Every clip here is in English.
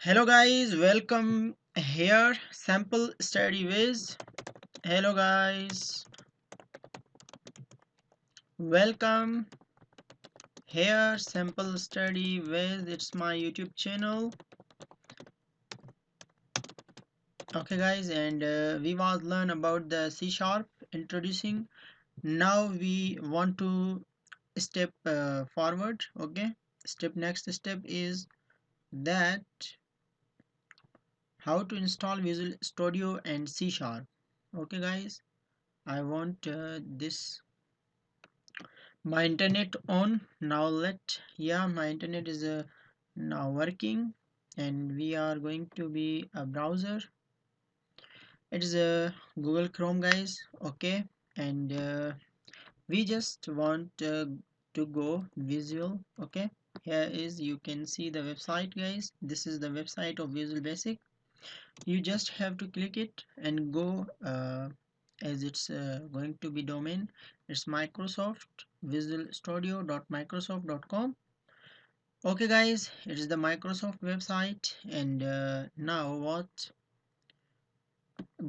Hello guys, welcome here sample study with. Hello guys, welcome here sample study with. It's my YouTube channel. Okay guys, and we was learn about the C sharp introducing. Now we want to step forward. Okay, next step is that how to install Visual Studio and C sharp. Okay guys, I want this my internet on now. My internet is now working, and we are going to be a browser. It is a Google Chrome guys. Okay, and we just want to go visual. Okay, here is, you can see the website guys. This is the website of Visual Basic. You just have to click it and go, as it's going to be domain. It's Microsoft Visual Studio.microsoft.com. Okay guys, it is the Microsoft website, and now what,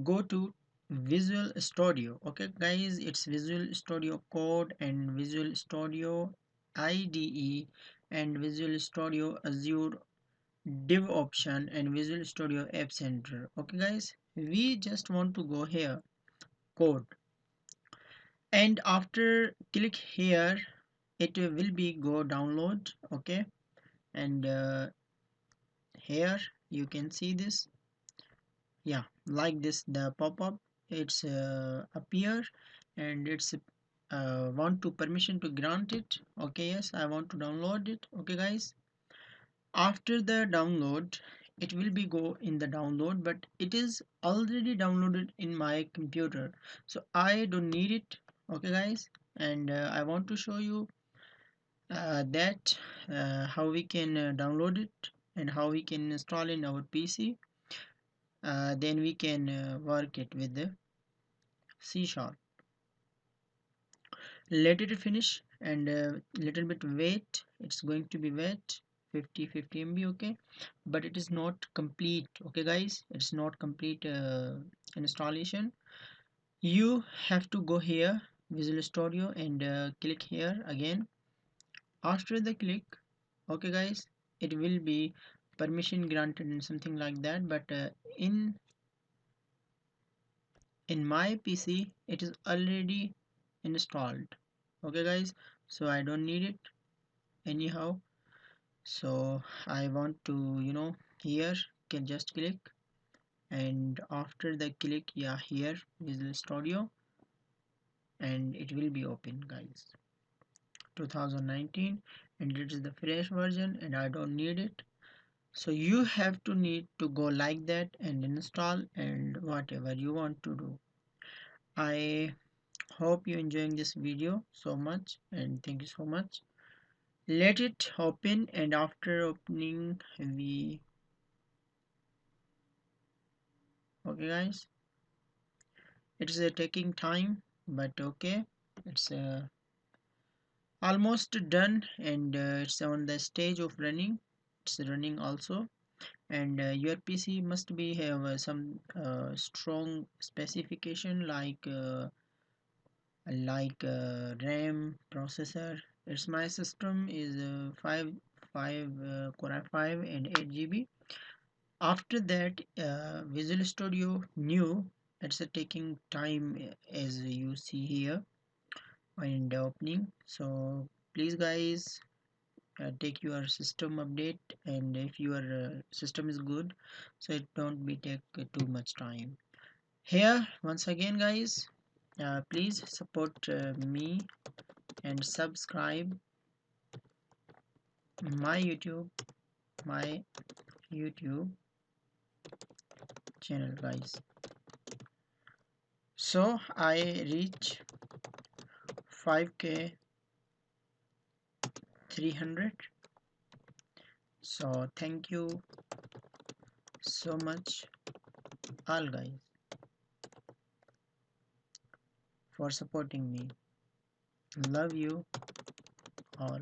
go to Visual Studio. Okay guys, it's Visual Studio Code and Visual Studio IDE and Visual Studio Azure div option and Visual Studio App Center. Okay guys, we just want to go here, code, and after click here it will be go download. Okay, and here you can see this. Yeah, like this, the pop-up, it's appear, and it's want to permission to grant it. Okay, yes, I want to download it. Okay guys, after the download it will be go in the download, but it is already downloaded in my computer, so I don't need it. Okay guys, and I want to show you that how we can download it and how we can install in our PC. Then we can work it with the C sharp. Let it finish, and little bit wait. It's going to be wait 50 MB. Okay, but it is not complete. Okay guys, it's not complete installation. You have to go here Visual Studio and click here again. After the click, okay guys, it will be permission granted and something like that, but in my PC it is already installed. Okay guys, so I don't need it anyhow. So I want to, here can just click, and after the click, yeah, here Visual Studio, and it will be open guys, 2019, and it is the fresh version and I don't need it. So you have to need to go like that and install and whatever you want to do. I hope you enjoying this video so much, and thank you so much. Let it open, and after opening we, okay guys, it's taking time, but okay, it's almost done, and it's on the stage of running. It's running also, and your PC must be have some strong specification like RAM, processor. It's my system is 5 Core i5 and 8 GB. After that, Visual Studio new, it's taking time, as you see here in the opening. So please guys, take your system update, and if your system is good, so it don't be take too much time. Here once again guys, please support me and subscribe my youtube my YouTube channel guys. So I reach 5k 300. So thank you so much all guys for supporting me. Love you all.